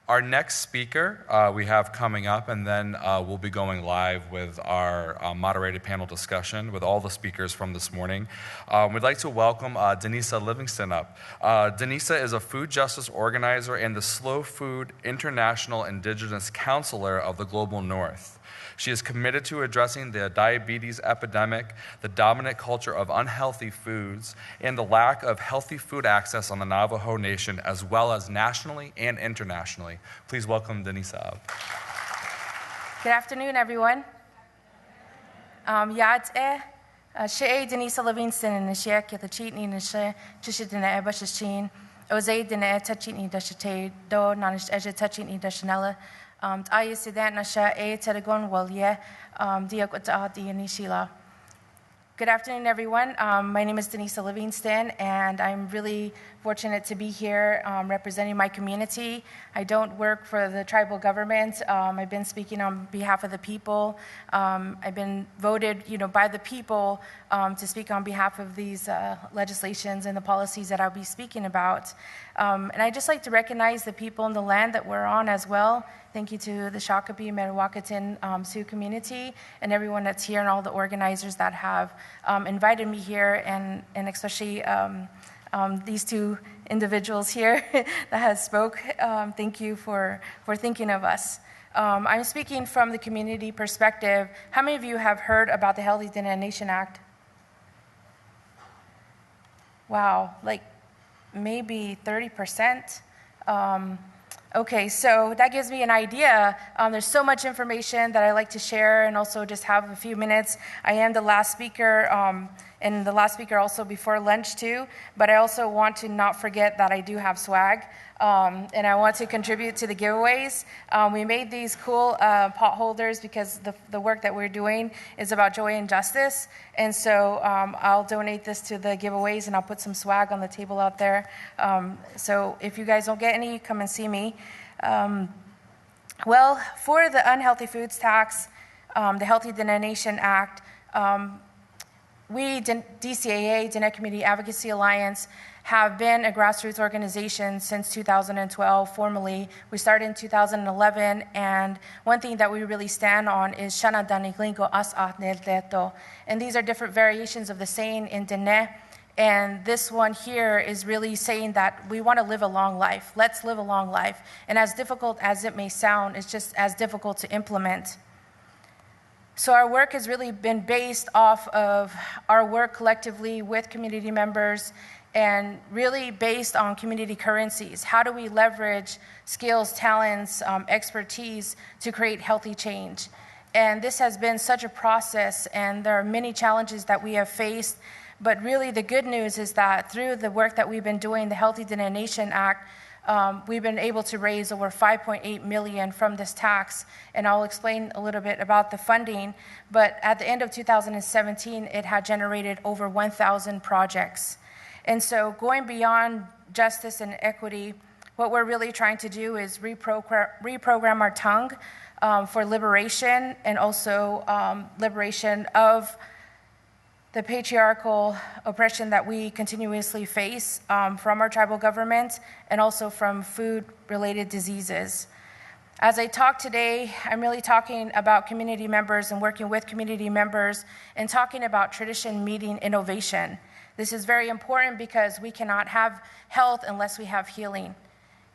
Our next speaker we have coming up, and then we'll be going live with our moderated panel discussion with all the speakers from this morning. We'd like to welcome Denisa Livingston up. Denisa is a food justice organizer and the Slow Food International Indigenous Counselor of the Global North. She is committed to addressing the diabetes epidemic, the dominant culture of unhealthy foods, and the lack of healthy food access on the Navajo Nation, as well as nationally and internationally. Please welcome Denisa up. Good afternoon, everyone. She Denisa Livingston and she the cheatney and she didn't ever sheen. Ozay didn't touch it, does she do not as a touching it, does Chanella. I see that Nasha A. Tedagon, well, yeah, Dianishila. Good afternoon, everyone. My name is Denisa Livingston, and I'm really fortunate to be here representing my community. I don't work for the tribal government. I've been speaking on behalf of the people. I've been voted, by the people to speak on behalf of these legislations and the policies that I'll be speaking about. And I'd just like to recognize the people in the land that we're on as well. Thank you to the Shakopee, Metawakan, Sioux community and everyone that's here and all the organizers that have invited me here and especially these two individuals here that has spoke. Thank you for thinking of us. I'm speaking from the community perspective. How many of you have heard about the Healthy Nation Act? Wow, like maybe 30%. Okay, so that gives me an idea. There's so much information that I like to share and also just have a few minutes. I am the last speaker, and the last speaker also before lunch too, but I also want to not forget that I do have swag, and I want to contribute to the giveaways. We made these cool pot holders because the work that we're doing is about joy and justice, and so I'll donate this to the giveaways and I'll put some swag on the table out there. So if you guys don't get any, come and see me. Well, for the unhealthy foods tax, the Healthy Nation Act, we, DCAA, Diné Community Advocacy Alliance, have been a grassroots organization since 2012, formally. We started in 2011, and one thing that we really stand on is Shana Daniglingo As Atneteto. And these are different variations of the saying in Diné. And this one here is really saying that we want to live a long life. Let's live a long life. And as difficult as it may sound, it's just as difficult to implement. So our work has really been based off of our work collectively with community members and really based on community currencies. How do we leverage skills, talents, expertise to create healthy change? And this has been such a process, and there are many challenges that we have faced. But really the good news is that through the work that we've been doing, the Healthy Nation Act, we've been able to raise over $5.8 million from this tax, and I'll explain a little bit about the funding. But at the end of 2017, it had generated over 1,000 projects. And so going beyond justice and equity, what we're really trying to do is reprogram our tongue for liberation and also liberation of the patriarchal oppression that we continuously face from our tribal government and also from food-related diseases. As I talk today, I'm really talking about community members and working with community members and talking about tradition meeting innovation. This is very important because we cannot have health unless we have healing.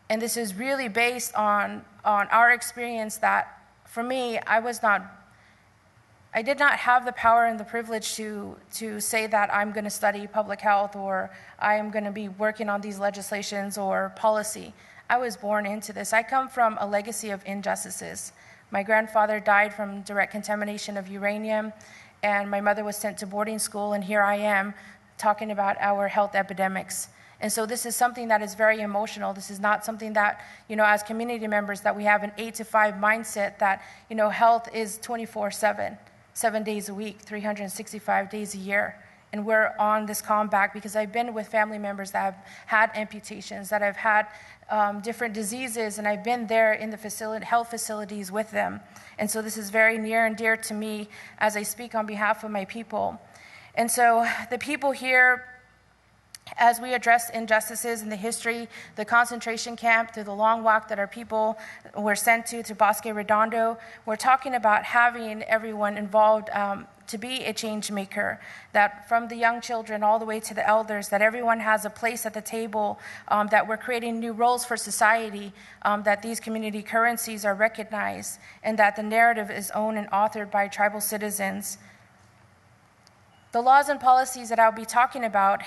And this is really based on our experience that, for me, I did not have the power and the privilege to say that I'm going to study public health or I am going to be working on these legislations or policy. I was born into this. I come from a legacy of injustices. My grandfather died from direct contamination of uranium, and my mother was sent to boarding school, and here I am talking about our health epidemics. And so this is something that is very emotional. This is not something that, as community members, that we have an 8 to 5 mindset that, health is 24/7. 7 days a week, 365 days a year. And we're on this combat because I've been with family members that have had amputations, that have had different diseases, and I've been there in the health facilities with them. And so this is very near and dear to me as I speak on behalf of my people. And so the people here as we address injustices in the history, the concentration camp, through the long walk that our people were sent to Bosque Redondo, we're talking about having everyone involved to be a change maker, that from the young children all the way to the elders, that everyone has a place at the table, that we're creating new roles for society, that these community currencies are recognized, and that the narrative is owned and authored by tribal citizens. The laws and policies that I'll be talking about,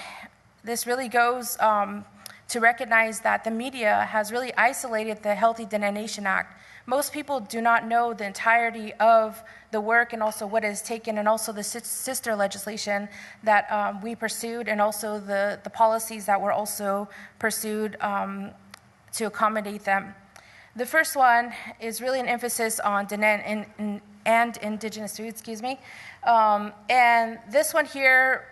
this really goes to recognize that the media has really isolated the Healthy Denonation Act. Most people do not know the entirety of the work and also what is taken, and also the sister legislation that we pursued, and also the policies that were also pursued to accommodate them. The first one is really an emphasis on Diné and indigenous foods, and this one here,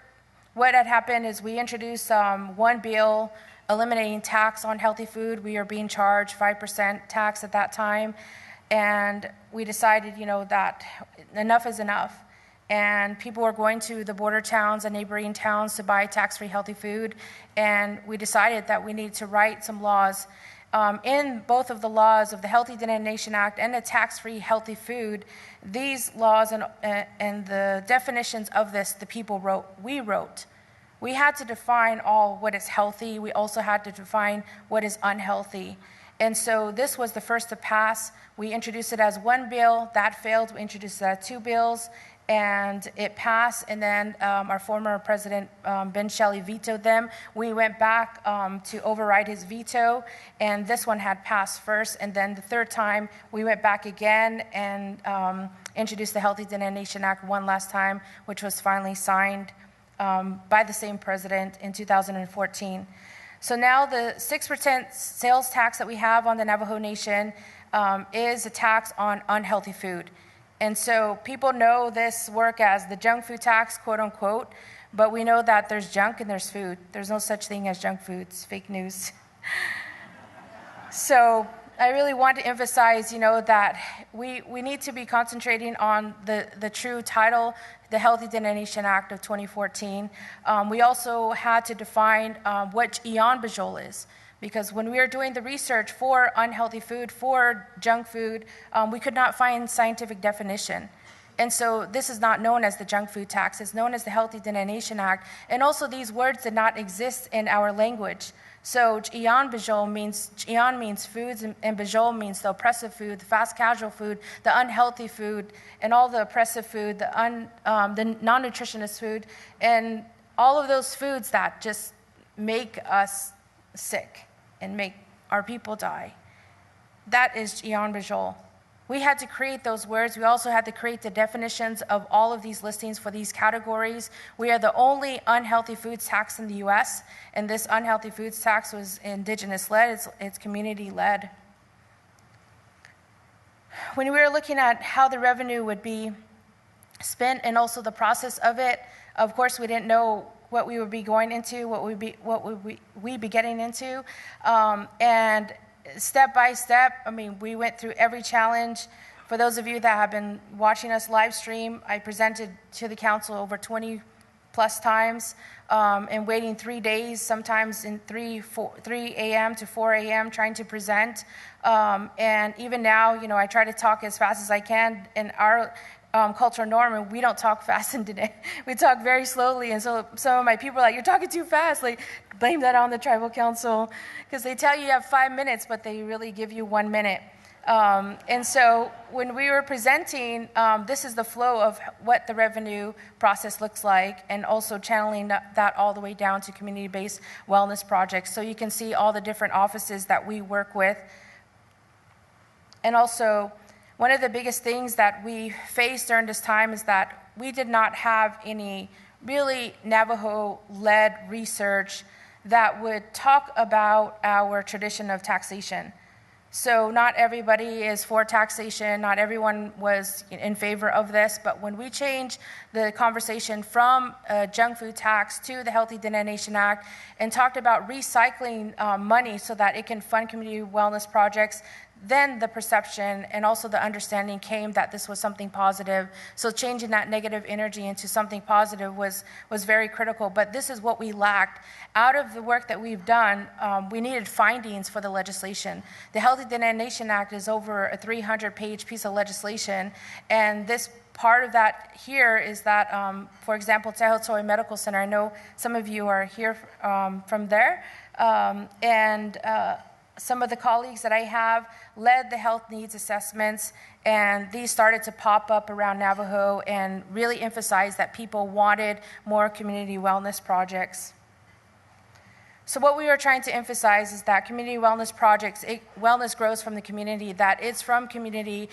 what had happened is we introduced one bill eliminating tax on healthy food. We are being charged 5% tax at that time, and we decided, that enough is enough. And people were going to the border towns and neighboring towns to buy tax-free healthy food, and we decided that we needed to write some laws. In both of the laws of the Healthy Denonation Act and the tax-free healthy food, these laws and the definitions of this, the people wrote, we wrote. We had to define all what is healthy. We also had to define what is unhealthy. And so this was the first to pass. We introduced it as one bill. That failed. We introduced it as two bills, and it passed. And then our former president, Ben Shelley, vetoed them. We went back to override his veto, and this one had passed first. And then the third time, we went back again and introduced the Healthy Denonation Act one last time, which was finally signed by the same president in 2014. So now the 6% sales tax that we have on the Navajo Nation is a tax on unhealthy food. And so people know this work as the junk food tax, quote unquote, but we know that there's junk and there's food. There's no such thing as junk food. It's fake news. So I really want to emphasize, that we need to be concentrating on the true title, the Healthy Denonation Act of 2014. We also had to define what Ian Bajol is, because when we were doing the research for unhealthy food, for junk food, we could not find scientific definition. And so this is not known as the junk food tax. It's known as the Healthy Denonation Act. And also these words did not exist in our language. So Ian means foods, and Bajol means the oppressive food, the fast casual food, the unhealthy food, and all the oppressive food, the non-nutritionist food, and all of those foods that just make us sick and make our people die. That is Ian Bajol. We had to create those words. We also had to create the definitions of all of these listings for these categories. We are the only unhealthy foods tax in the U.S., and this unhealthy foods tax was indigenous-led, it's community-led. When we were looking at how the revenue would be spent and also the process of it, of course, we didn't know what we would be going into, what would we be getting into, and step by step, we went through every challenge. For those of you that have been watching us live stream, I presented to the council over 20 plus times, and waiting 3 days, sometimes in 3 a.m. to 4 a.m. trying to present. And even now, I try to talk as fast as I can. In our cultural norm, and we don't talk fast in today. We talk very slowly, and so some of my people are like, "You're talking too fast." Like, blame that on the tribal council, because they tell you have 5 minutes, but they really give you 1 minute. And so when we were presenting, this is the flow of what the revenue process looks like, and also channeling that all the way down to community-based wellness projects. So you can see all the different offices that we work with. And also, one of the biggest things that we faced during this time is that we did not have any really Navajo-led research that would talk about our tradition of taxation. So not everybody is for taxation, not everyone was in favor of this, but when we changed the conversation from a junk food tax to the Healthy Denonation Act and talked about recycling money so that it can fund community wellness projects, then the perception and also the understanding came that this was something positive. So changing that negative energy into something positive was very critical. But this is what we lacked. Out of the work that we've done, we needed findings for the legislation. The Healthy Denomination Act is over a 300-page piece of legislation, and this part of that here is that, for example, Tehoto'i Medical Center, I know some of you are here from there, and some of the colleagues that I have led the health needs assessments, and these started to pop up around Navajo and really emphasize that people wanted more community wellness projects. So what we are trying to emphasize is that community wellness projects, wellness grows from the community, that it's from community.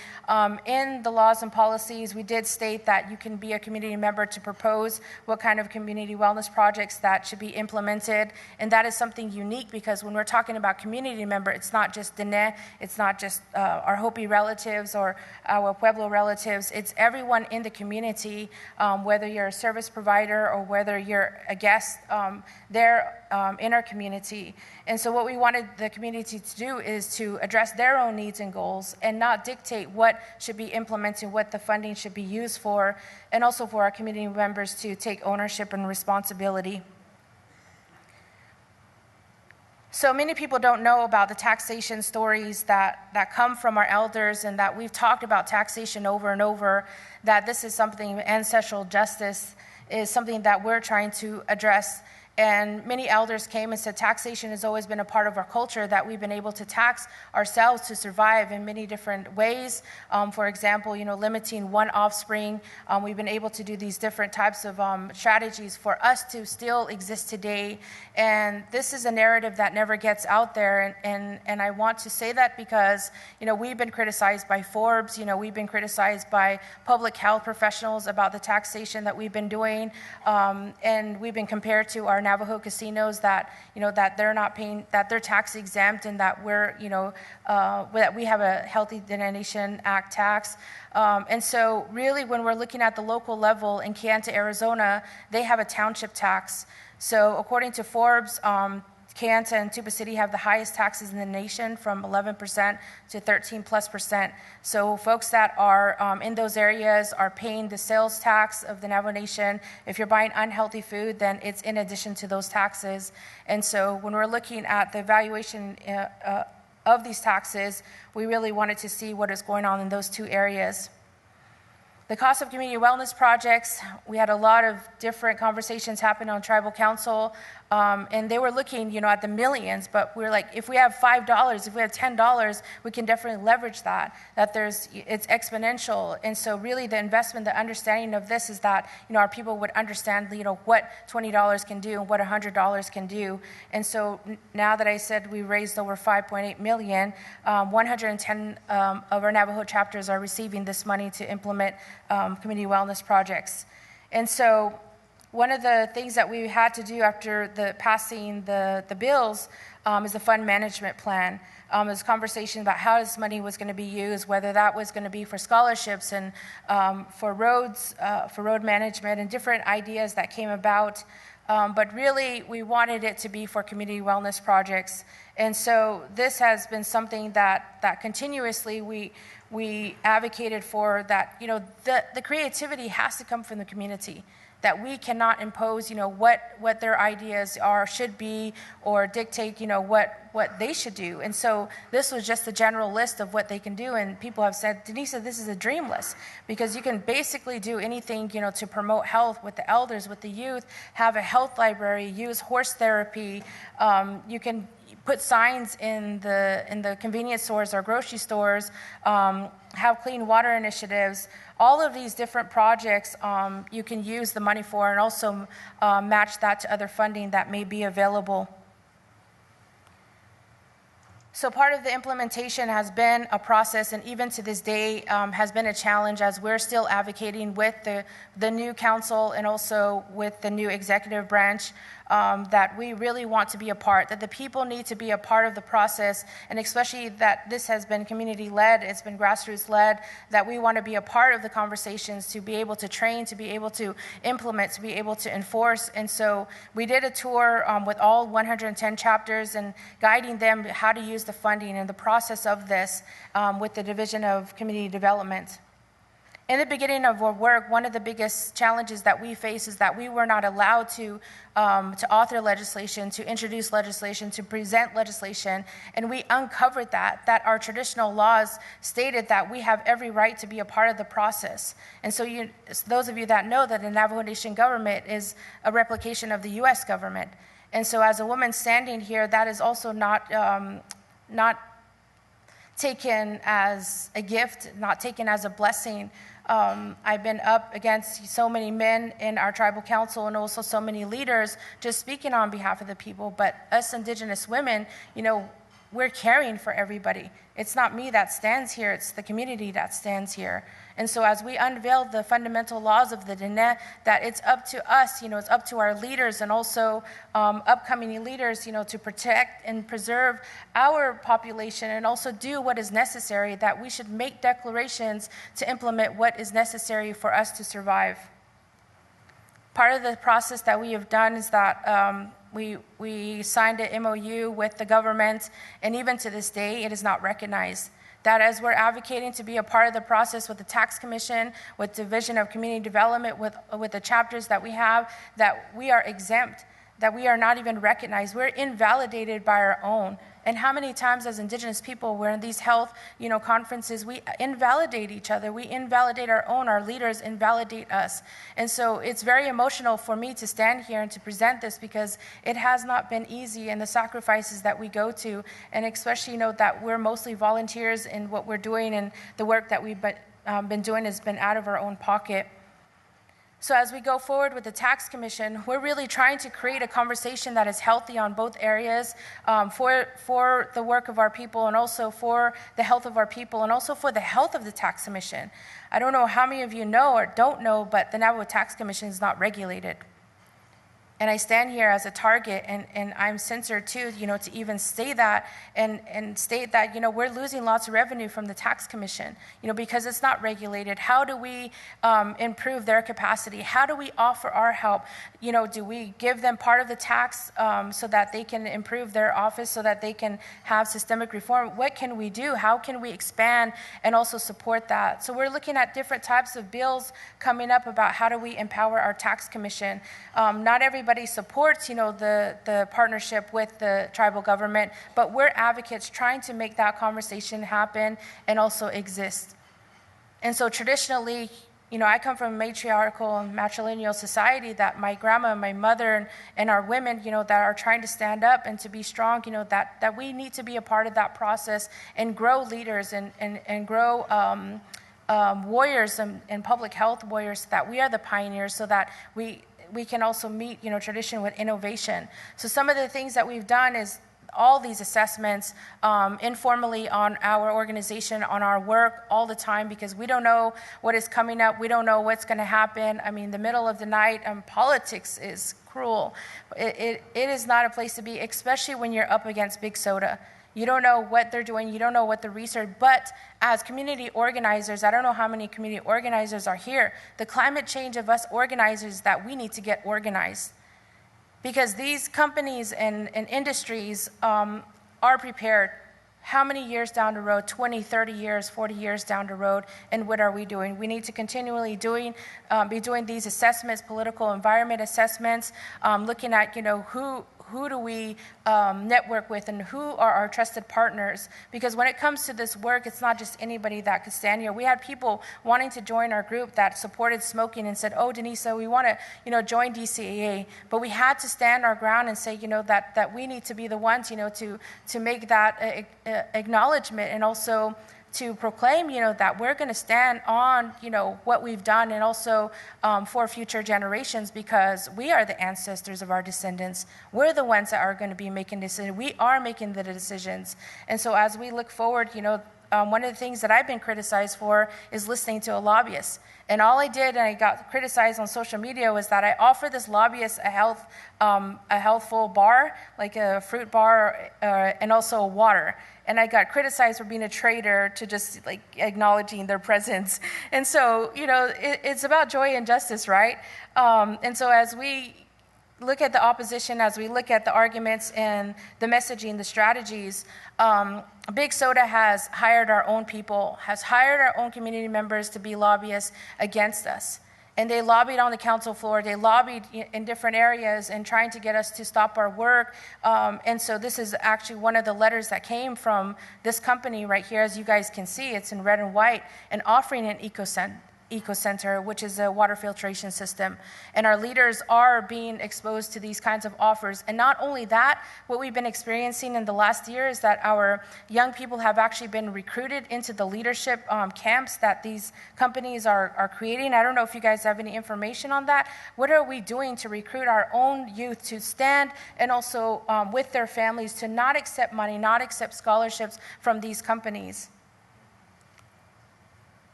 In the laws and policies, we did state that you can be a community member to propose what kind of community wellness projects that should be implemented. And that is something unique because when we're talking about community member, it's not just Dene, it's not just our Hopi relatives or our Pueblo relatives, it's everyone in the community, whether you're a service provider or whether you're a guest there in our community. And so what we wanted the community to do is to address their own needs and goals and not dictate what should be implemented, what the funding should be used for, and also for our community members to take ownership and responsibility. So many people don't know about the taxation stories that come from our elders, and that we've talked about taxation over and over, that this is something, ancestral justice is something that we're trying to address. And many elders came and said taxation has always been a part of our culture, that we've been able to tax ourselves to survive in many different ways. For example, limiting one offspring. We've been able to do these different types of strategies for us to still exist today. And this is a narrative that never gets out there. And I want to say that because, we've been criticized by Forbes, we've been criticized by public health professionals about the taxation that we've been doing. And we've been compared to our Navajo casinos that that they're not paying, that they're tax exempt, and that we're that we have a Healthy Denomination Act tax. And so really when we're looking at the local level in Kayenta, Arizona, they have a township tax. So according to Forbes, Kayenta and Tuba City have the highest taxes in the nation, from 11% to 13+%. So folks that are in those areas are paying the sales tax of the Navajo Nation. If you're buying unhealthy food, then it's in addition to those taxes. And so when we're looking at the evaluation of these taxes, we really wanted to see what is going on in those two areas. The cost of community wellness projects, we had a lot of different conversations happen on tribal council, and they were looking, at the millions, but we were like, if we have $5, if we have $10, we can definitely leverage that it's exponential. And so really the investment, the understanding of this is that, our people would understand, what $20 can do and what $100 can do. And so now that I said we raised over $5.8 million, 110 of our Navajo chapters are receiving this money to implement community wellness projects. And so one of the things that we had to do after passing the bills is a fund management plan. There's conversation about how this money was going to be used, whether that was going to be for scholarships and for roads, for road management, and different ideas that came about. But really, we wanted it to be for community wellness projects. And so this has been something that continuously we advocated for, that, the creativity has to come from the community, that we cannot impose, what their ideas should be, or dictate, what they should do. And so this was just a general list of what they can do. And people have said, Denisa, this is a dream list, because you can basically do anything, to promote health with the elders, with the youth, have a health library, use horse therapy. You can put signs in the convenience stores or grocery stores, have clean water initiatives. All of these different projects you can use the money for, and also match that to other funding that may be available. So part of the implementation has been a process, and even to this day has been a challenge, as we're still advocating with the new council and also with the new executive branch, that we really want to be a part, that the people need to be a part of the process, and especially that this has been community-led, it's been grassroots-led, that we want to be a part of the conversations, to be able to train, to be able to implement, to be able to enforce. And so we did a tour with all 110 chapters and guiding them how to use use the funding and the process of this with the Division of Community Development. In the beginning of our work, one of the biggest challenges that we face is that we were not allowed to author legislation, to introduce legislation, to present legislation, and we uncovered that our traditional laws stated that we have every right to be a part of the process. And so those of you that know that the Navajo Nation government is a replication of the U.S. government. And so as a woman standing here, that is also not taken as a gift, not taken as a blessing. I've been up against so many men in our tribal council and also so many leaders just speaking on behalf of the people. But us Indigenous women, we're caring for everybody. It's not me that stands here, it's the community that stands here. And so as we unveil the fundamental laws of the Diné, that it's up to us, it's up to our leaders and also upcoming leaders, to protect and preserve our population and also do what is necessary, that we should make declarations to implement what is necessary for us to survive. Part of the process that we have done is that we signed an MOU with the government, and even to this day, it is not recognized. That as we're advocating to be a part of the process with the Tax Commission, with Division of Community Development, with the chapters that we have, that we are exempt, that we are not even recognized. We're invalidated by our own. And how many times as Indigenous people, we're in these health, conferences, we invalidate each other. We invalidate our leaders invalidate us. And so it's very emotional for me to stand here and to present this because it has not been easy and the sacrifices that we go to, and especially, that we're mostly volunteers in what we're doing, and the work that we've been doing has been out of our own pocket. So as we go forward with the Tax Commission, we're really trying to create a conversation that is healthy on both areas for the work of our people and also for the health of our people and also for the health of the Tax Commission. I don't know how many of you know or don't know, but the Navajo Tax Commission is not regulated. And I stand here as a target, and I'm censored too, to even say that and state that, we're losing lots of revenue from the Tax Commission, because it's not regulated. How do we improve their capacity? How do we offer our help? Do we give them part of the tax so that they can improve their office, so that they can have systemic reform? What can we do? How can we expand and also support that? So we're looking at different types of bills coming up about how do we empower our Tax Commission. Not everybody supports, the partnership with the tribal government, but we're advocates trying to make that conversation happen and also exist. And so traditionally, I come from a matriarchal and matrilineal society that my grandma and my mother and our women, that are trying to stand up and to be strong, that we need to be a part of that process and grow leaders and grow warriors and public health warriors, so that we are the pioneers, so that we can also meet, tradition with innovation. So some of the things that we've done is all these assessments informally on our organization, on our work all the time, because we don't know what is coming up. We don't know what's going to happen. I mean, the middle of the night, politics is cruel. It is not a place to be, especially when you're up against Big Soda. You don't know what they're doing. You don't know what the research. But as community organizers, I don't know how many community organizers are here. The climate change of us organizers, that we need to get organized. Because these companies and industries are prepared. How many years down the road, 20, 30 years, 40 years down the road, and what are we doing? We need to continually be doing these assessments, political environment assessments, looking at, who do we network with and who are our trusted partners? Because when it comes to this work, it's not just anybody that could stand here. We had people wanting to join our group that supported smoking and said, oh, Denisa, we want to, join DCAA. But we had to stand our ground and say, that we need to be the ones, to make that acknowledgement and also to proclaim, that we're going to stand on, what we've done and also for future generations, because we are the ancestors of our descendants. We're the ones that are going to be making decisions. We are making the decisions. And so as we look forward, one of the things that I've been criticized for is listening to a lobbyist. And all I did, and I got criticized on social media, was that I offered this lobbyist a healthful bar, like a fruit bar, and also water. And I got criticized for being a traitor to just acknowledging their presence. And so, it's about joy and justice, right? And so as we look at the opposition, as we look at the arguments and the messaging, the strategies, Big Soda has hired our own people, has hired our own community members to be lobbyists against us. And they lobbied on the council floor. They lobbied in different areas and trying to get us to stop our work. And so this is actually one of the letters that came from this company right here. As you guys can see, it's in red and white, and offering an eco center, which is a water filtration system. And our leaders are being exposed to these kinds of offers. And not only that, what we've been experiencing in the last year is that our young people have actually been recruited into the leadership camps that these companies are creating. I don't know if you guys have any information on that. What are we doing to recruit our own youth to stand and also with their families to not accept money, not accept scholarships from these companies?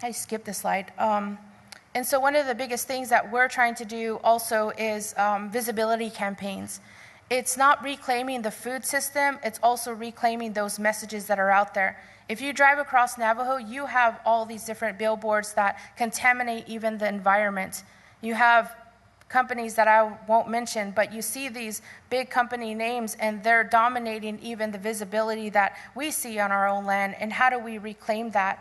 I skipped this slide. And so one of the biggest things that we're trying to do also is visibility campaigns. It's not reclaiming the food system, it's also reclaiming those messages that are out there. If you drive across Navajo, you have all these different billboards that contaminate even the environment. You have companies that I won't mention, but you see these big company names and they're dominating even the visibility that we see on our own land. And how do we reclaim that?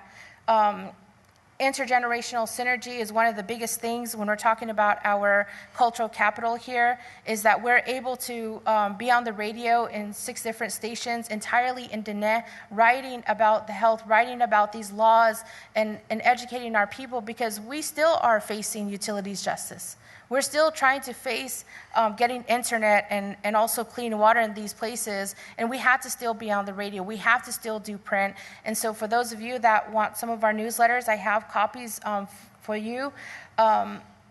Intergenerational synergy is one of the biggest things when we're talking about our cultural capital here, is that we're able to be on the radio in 6 different stations, entirely in Dene, writing about the health, writing about these laws, and educating our people, because we still are facing utilities justice. We're still trying to face getting internet and also clean water in these places, and we have to still be on the radio. We have to still do print. And so for those of you that want some of our newsletters, I have copies for you.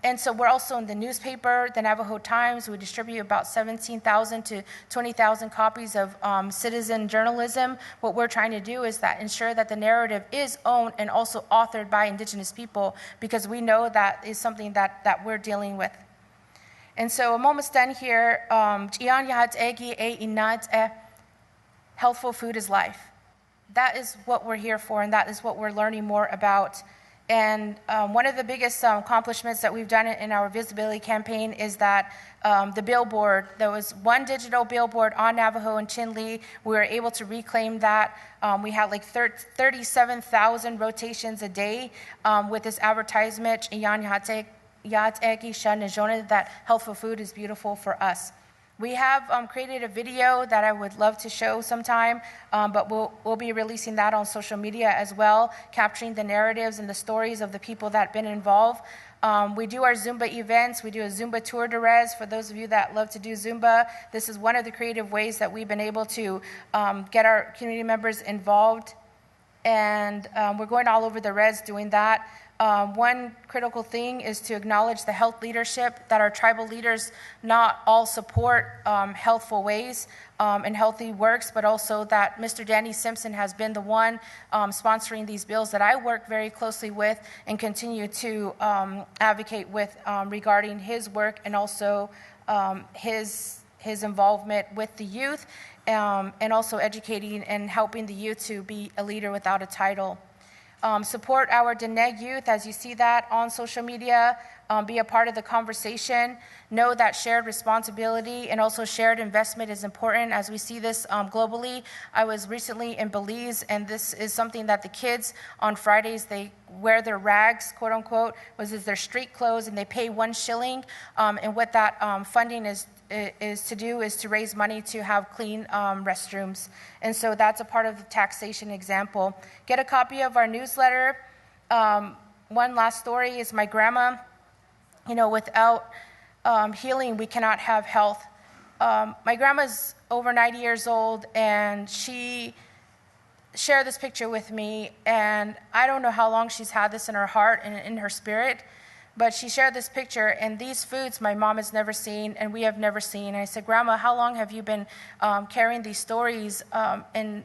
And so we're also in the newspaper, the Navajo Times. We distribute about 17,000 to 20,000 copies of citizen journalism. What we're trying to do is that ensure that the narrative is owned and also authored by Indigenous people, because we know that is something that we're dealing with. And so I'm almost done here. Healthful food is life. That is what we're here for, and that is what we're learning more about. And one of the biggest accomplishments that we've done in our visibility campaign is that the billboard, there was one digital billboard on Navajo and Chinle. We were able to reclaim that. We had like 37,000 rotations a day with this advertisement, that healthful food is beautiful for us. We have created a video that I would love to show sometime, but we'll be releasing that on social media as well, capturing the narratives and the stories of the people that have been involved. We do our Zumba events. We do a Zumba tour de res for those of you that love to do Zumba. This is one of the creative ways that we've been able to get our community members involved. And we're going all over the res doing that. One critical thing is to acknowledge the health leadership, that our tribal leaders not all support healthful ways and healthy works, but also that Mr. Danny Simpson has been the one sponsoring these bills that I work very closely with and continue to advocate with regarding his work and also his involvement with the youth and also educating and helping the youth to be a leader without a title. Support our Dene youth, as you see that on social media. Be a part of the conversation. Know that shared responsibility and also shared investment is important as we see this globally. I was recently in Belize, and this is something that the kids on Fridays, they wear their rags, quote unquote, is their street clothes, and they pay 1 shilling. And what that funding is to raise money to have clean restrooms. And so that's a part of the taxation example. Get a copy of our newsletter. One last story is my grandma. You know, without healing, we cannot have health. My grandma's over 90 years old, and she shared this picture with me, and I don't know how long she's had this in her heart and in her spirit, but she shared this picture, and these foods my mom has never seen and we have never seen. I said, Grandma, how long have you been carrying these stories? And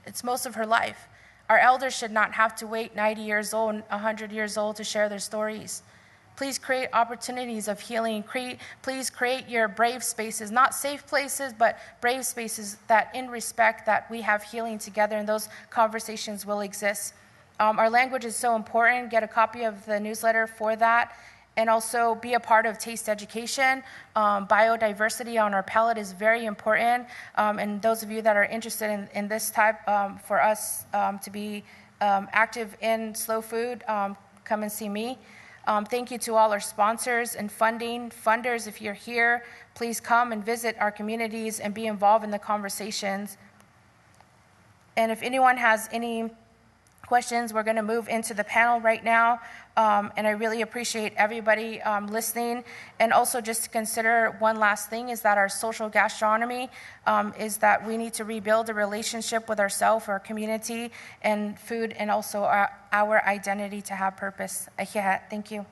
it's most of her life. Our elders should not have to wait 90 years old, 100 years old to share their stories. Please create opportunities of healing. Please create your brave spaces, not safe places, but brave spaces that in respect that we have healing together, and those conversations will exist. Our language is so important. Get a copy of the newsletter for that. and also be a part of taste education. Biodiversity on our palate is very important, and those of you that are interested in this type, for us to be active in slow food, come and see me. Thank you to all our sponsors and funders. If you're here, please come and visit our communities and be involved in the conversations. And if anyone has any questions, we're going to move into the panel right now. And I really appreciate everybody listening. And also just to consider one last thing is that our social gastronomy is that we need to rebuild a relationship with ourselves, our community, and food, and also our identity to have purpose. Thank you.